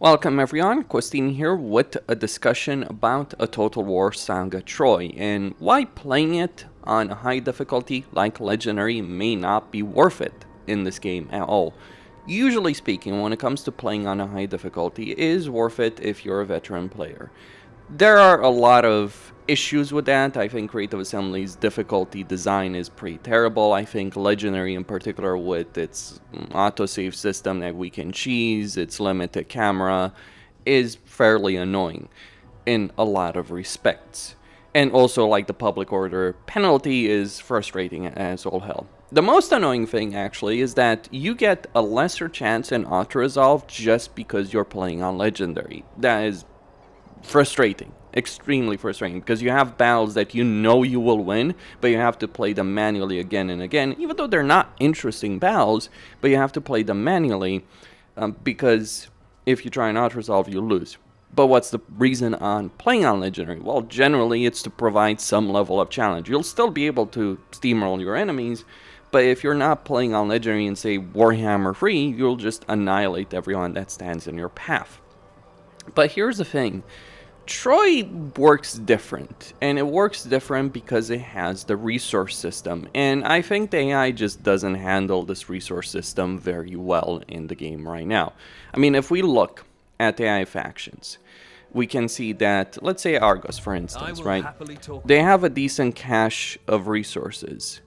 Welcome everyone, Costin here with a discussion about a Total War Saga Troy and why playing it on a high difficulty like Legendary may not be worth it in this game at all. Usually speaking, when it comes to playing on a high difficulty, it is worth it if you're a veteran player. There are a lot of issues with that. I think Creative Assembly's difficulty design is pretty terrible. I think Legendary in particular, with its autosave system that we can cheese, its limited camera, is fairly annoying in a lot of respects. And also, like, the public order penalty is frustrating as all hell. The most annoying thing, actually, is that you get a lesser chance in auto-resolve just because you're playing on Legendary. That is frustrating, extremely frustrating, because you have battles that you know you will win, but you have to play them manually again and again, even though they're not interesting battles, but you have to play them manually, because if you try and auto-resolve, you lose. But what's the reason on playing on Legendary? Well, generally it's to provide some level of challenge. You'll still be able to steamroll your enemies, but if you're not playing on Legendary and say Warhammer 3, you'll just annihilate everyone that stands in your path. But here's the thing. Troy works different, and it works different because it has the resource system, and I think the AI just doesn't handle this resource system very well in the game right now. I mean, if we look at the AI factions, we can see that, let's say Argos, for instance, right? They have a decent cache of resources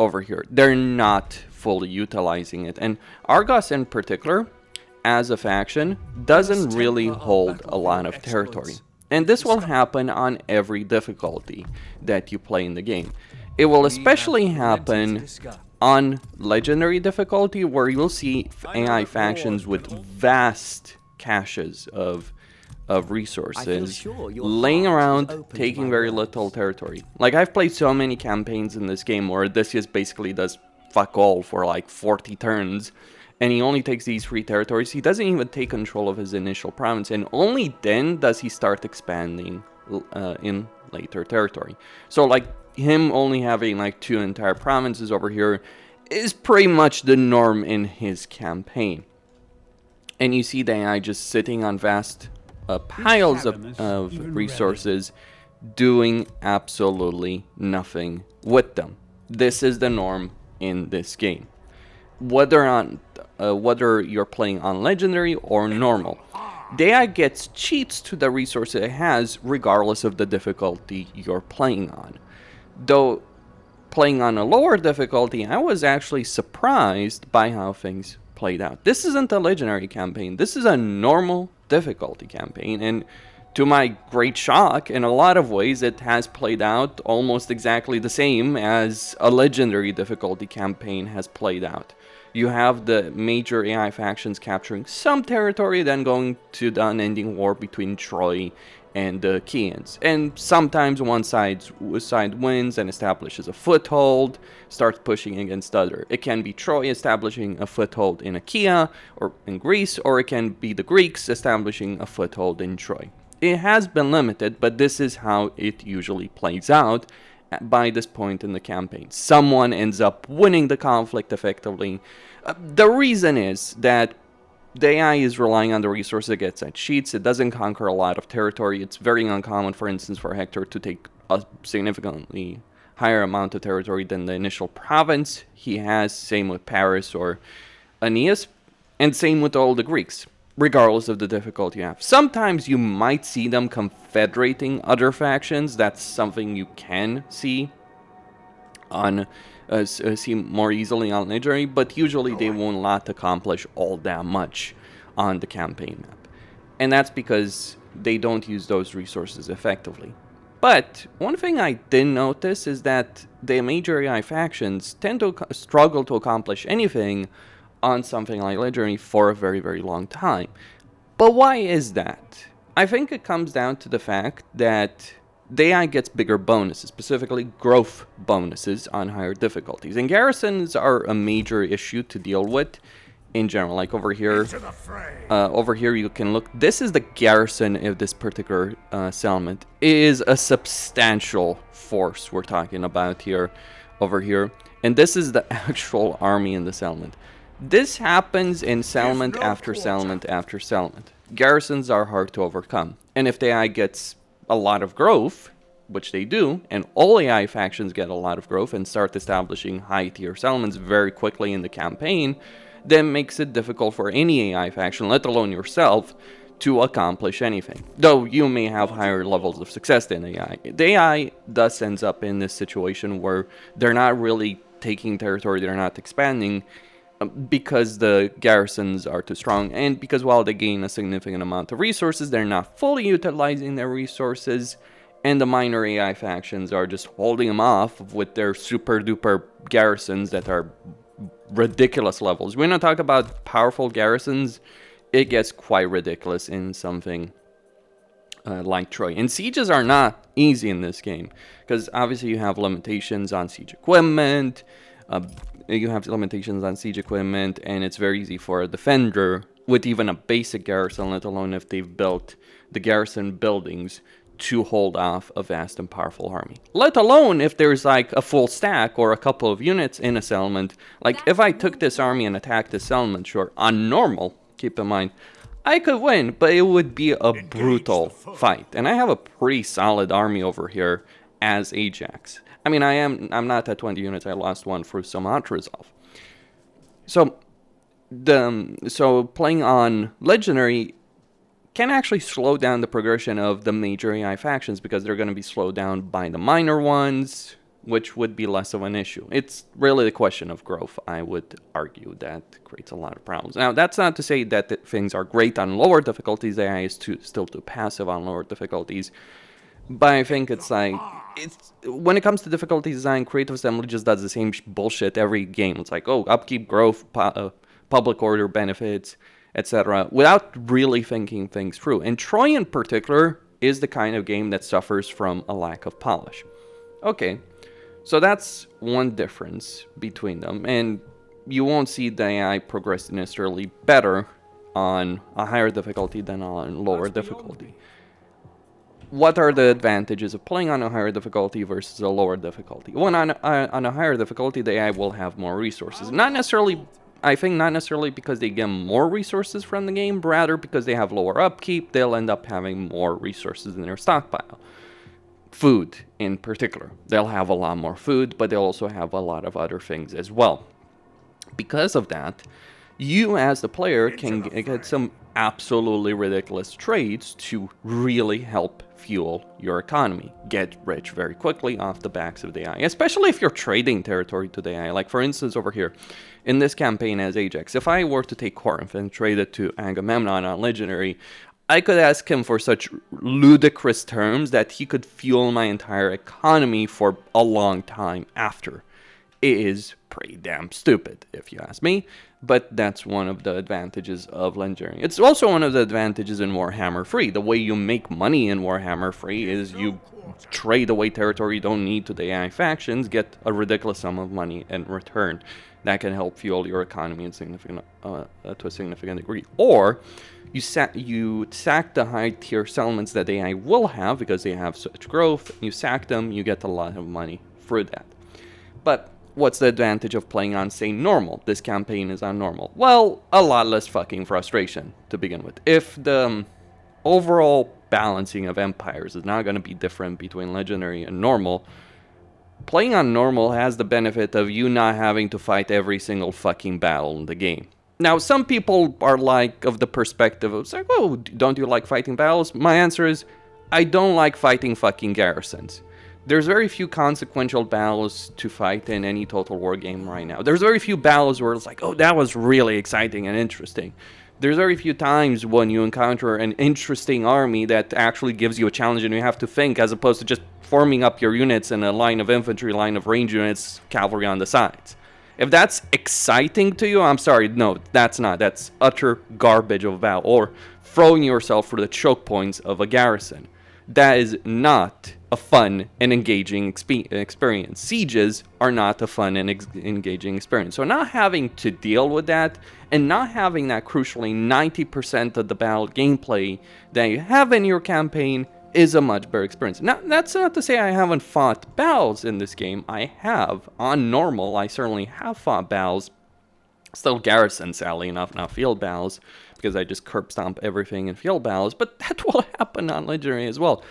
over here. They're not fully utilizing it, and Argos in particular, as a faction, doesn't really hold a lot of territory. And this will happen on every difficulty that you play in the game. It will especially happen on Legendary difficulty, where you'll see AI factions with vast caches of resources laying around, taking very little territory. Like, I've played so many campaigns in this game where Odysseus basically does fuck all for like 40 turns, and he only takes these 3 territories. He doesn't even take control of his initial province, and only then does he start expanding in later territory. So, like, him only having like 2 entire provinces over here is pretty much the norm in his campaign. And you see the AI just sitting on vast piles of resources, doing absolutely nothing with them. This is the norm in this game, whether you're playing on Legendary or normal. The AI gets cheats to the resources it has regardless of the difficulty you're playing on. Though playing on a lower difficulty, I was actually surprised by how things played out. This isn't a Legendary campaign, this is a normal difficulty campaign, and to my great shock, in a lot of ways it has played out almost exactly the same as a Legendary difficulty campaign has played out. You have the major AI factions capturing some territory, then going to the unending war between Troy and the Chians. And sometimes one side wins and establishes a foothold, starts pushing against the other. It can be Troy establishing a foothold in Achaea or in Greece, or it can be the Greeks establishing a foothold in Troy. It has been limited, but this is how it usually plays out by this point in the campaign. Someone ends up winning the conflict effectively. The reason is that the AI is relying on the resources it gets at cheats. It doesn't conquer a lot of territory. It's very uncommon, for instance, for Hector to take a significantly higher amount of territory than the initial province he has. Same with Paris or Aeneas, and same with all the Greeks, regardless of the difficulty you have. Sometimes you might see them confederating other factions. That's something you can see on see more easily on Legendary, but usually they will not accomplish all that much on the campaign map. And that's because they don't use those resources effectively. But one thing I did notice is that the major AI factions tend to struggle to accomplish anything on something like Legendary for a very, very long time. But why is that? I think it comes down to the fact that the AI gets bigger bonuses, specifically growth bonuses on higher difficulties. And garrisons are a major issue to deal with in general. Like over here you can look. This is the garrison of this particular settlement. It is a substantial force we're talking about here, over here. And this is the actual army in the settlement. This happens in settlement after settlement after settlement. garrisons are hard to overcome. And if the AI gets a lot of growth, which they do, and all AI factions get a lot of growth and start establishing high-tier settlements very quickly in the campaign, then makes it difficult for any AI faction, let alone yourself, to accomplish anything. Though you may have higher levels of success than AI. The AI thus ends up in this situation where they're not really taking territory, they're not expanding, because the garrisons are too strong, and because while they gain a significant amount of resources, they're not fully utilizing their resources, and the minor AI factions are just holding them off with their super duper garrisons that are ridiculous levels. When I talk about powerful garrisons, it gets quite ridiculous in something like Troy. And sieges are not easy in this game, because obviously you have limitations on siege equipment, and it's very easy for a defender with even a basic garrison, let alone if they've built the garrison buildings, to hold off a vast and powerful army. Let alone if there's like a full stack or a couple of units in a settlement. Like if I took this army and attacked this settlement, sure, on normal, keep in mind, I could win, but it would be a brutal fight. And I have a pretty solid army over here as Ajax. I mean, I'm not at 20 units. I lost one through some auto-resolve. So playing on Legendary can actually slow down the progression of the major AI factions, because they're going to be slowed down by the minor ones, which would be less of an issue. It's really the question of growth, I would argue, that creates a lot of problems. Now, that's not to say that things are great on lower difficulties. AI is still too passive on lower difficulties. But I think it's like, when it comes to difficulty design, Creative Assembly just does the same bullshit every game. It's like, oh, upkeep, growth, public order benefits, etc., without really thinking things through. And Troy in particular is the kind of game that suffers from a lack of polish. Okay, so that's one difference between them, and you won't see the AI progress necessarily better on a higher difficulty than on lower difficulty. What are the advantages of playing on a higher difficulty versus a lower difficulty? Well, on a higher difficulty, the AI will have more resources. Not necessarily because they get more resources from the game, but rather because they have lower upkeep, they'll end up having more resources in their stockpile. Food, in particular. They'll have a lot more food, but they'll also have a lot of other things as well. Because of that, you as the player can get some absolutely ridiculous trades to really help fuel your economy. Get rich very quickly off the backs of the AI, especially if you're trading territory to the AI. Like for instance over here, in this campaign as Ajax, if I were to take Corinth and trade it to Agamemnon on Legendary, I could ask him for such ludicrous terms that he could fuel my entire economy for a long time after. It is pretty damn stupid, if you ask me, but that's one of the advantages of Legendary. It's also one of the advantages in Warhammer 3. The way you make money in Warhammer 3 is you trade away territory you don't need to the AI factions, get a ridiculous sum of money in return. That can help fuel your economy to a significant degree. Or you sack the high-tier settlements that AI will have because they have such growth. You sack them, you get a lot of money through that. But what's the advantage of playing on, say, normal? This campaign is on normal. Well, a lot less fucking frustration to begin with. If the overall balancing of empires is not going to be different between Legendary and normal, playing on normal has the benefit of you not having to fight every single fucking battle in the game. Now, some people are like, of the perspective of, like, oh, don't you like fighting battles? My answer is, I don't like fighting fucking garrisons. There's very few consequential battles to fight in any Total War game right now. There's very few battles where it's like, oh, that was really exciting and interesting. There's very few times when you encounter an interesting army that actually gives you a challenge and you have to think, as opposed to just forming up your units in a line of infantry, line of range units, cavalry on the sides. If that's exciting to you, I'm sorry, no, that's not. That's utter garbage of a battle, or throwing yourself for the choke points of a garrison. That is not a fun and engaging experience. Sieges are not a fun and engaging experience. So not having to deal with that, and not having that crucially 90% of the battle gameplay that you have in your campaign, is a much better experience. Now, that's not to say I haven't fought battles in this game. I have. On normal, I certainly have fought battles. Still garrisons, sadly enough, not field battles. because I just curb stomp everything in field battles, but that will happen on Legendary as well.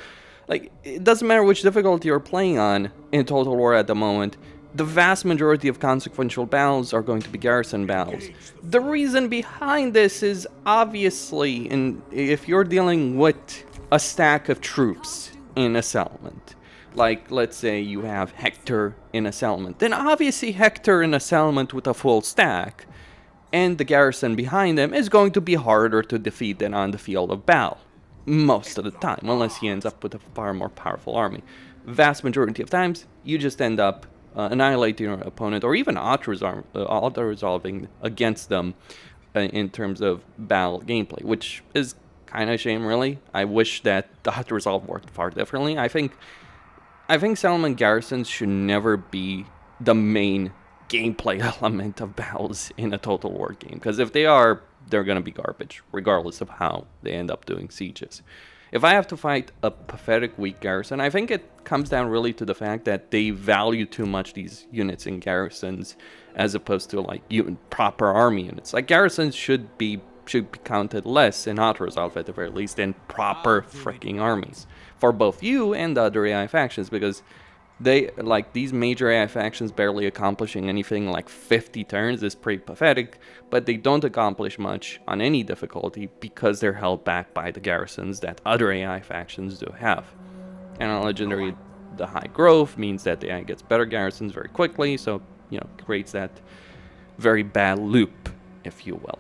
Like, it doesn't matter which difficulty you're playing on in Total War at the moment, the vast majority of consequential battles are going to be garrison battles. The reason behind this is obviously, if you're dealing with a stack of troops in a settlement, like let's say you have Hector in a settlement, then obviously Hector in a settlement with a full stack and the garrison behind them is going to be harder to defeat than on the field of battle. Most of the time, unless he ends up with a far more powerful army. Vast majority of times, you just end up annihilating your opponent, or even auto-resolving against them in terms of battle gameplay, which is kind of a shame, really. I wish that the auto-resolve worked far differently. I think settlement garrisons should never be the main gameplay element of battles in a Total War game, because if they are, they're going to be garbage, regardless of how they end up doing sieges. If I have to fight a pathetic weak garrison, I think it comes down really to the fact that they value too much these units in garrisons as opposed to like proper army units. Like garrisons should be counted less in auto-resolve at the very least than proper freaking armies for both you and the other AI factions, because they, like, these major AI factions barely accomplishing anything like 50 turns is pretty pathetic, but they don't accomplish much on any difficulty because they're held back by the garrisons that other AI factions do have. And on Legendary, the high growth means that the AI gets better garrisons very quickly, so, you know, creates that very bad loop, if you will.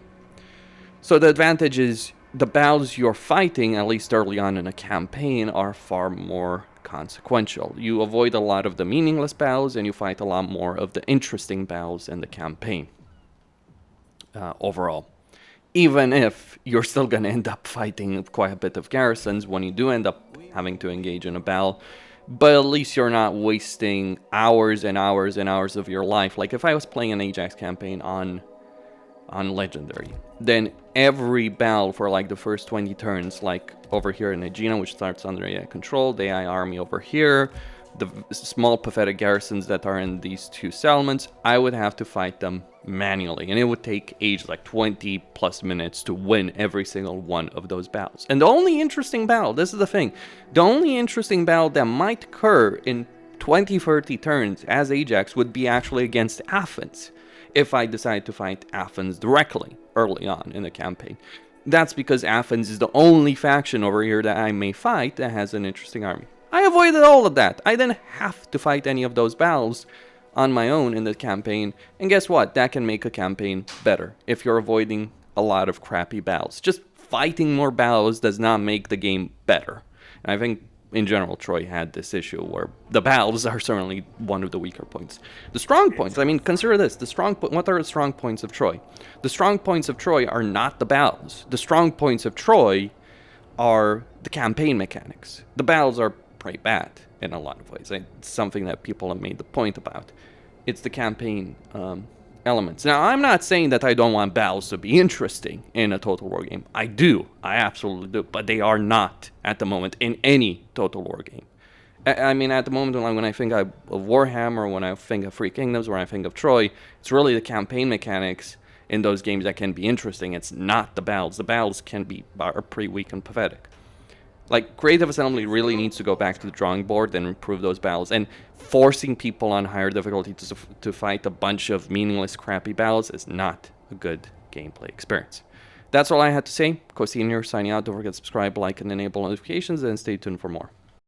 So the advantage is the battles you're fighting, at least early on in a campaign, are far more consequential. You avoid a lot of the meaningless battles and you fight a lot more of the interesting battles in the campaign overall. Even if you're still going to end up fighting quite a bit of garrisons when you do end up having to engage in a battle, but at least you're not wasting hours and hours and hours of your life. Like if I was playing an Ajax campaign on Legendary, then every battle for like the first 20 turns, like over here in Aegina, which starts under AI control, the AI army over here, the small pathetic garrisons that are in these two settlements, I would have to fight them manually, and it would take ages, like 20 plus minutes to win every single one of those battles. And the only interesting battle, this is the thing, the only interesting battle that might occur in 20-30 turns as Ajax would be actually against Athens, if I decide to fight Athens directly early on in the campaign. That's because Athens is the only faction over here that I may fight that has an interesting army. I avoided all of that. I didn't have to fight any of those battles on my own in the campaign, and guess what? That can make a campaign better if you're avoiding a lot of crappy battles. Just fighting more battles does not make the game better. And I think in general, Troy had this issue where the battles are certainly one of the weaker points. The strong points, I mean, consider this. What are the strong points of Troy? The strong points of Troy are not the battles. The strong points of Troy are the campaign mechanics. The battles are pretty bad in a lot of ways. It's something that people have made the point about. It's the campaign elements. Now, I'm not saying that I don't want battles to be interesting in a Total War game. I do. I absolutely do. But they are not at the moment in any Total War game. I mean, at the moment when I think of Warhammer, when I think of Free Kingdoms, when I think of Troy, it's really the campaign mechanics in those games that can be interesting. It's not the battles. The battles are pretty weak and pathetic. Like, Creative Assembly really needs to go back to the drawing board and improve those battles. And forcing people on higher difficulty to fight a bunch of meaningless, crappy battles is not a good gameplay experience. That's all I had to say. Costin here, signing out. Don't forget to subscribe, like, and enable notifications, and stay tuned for more.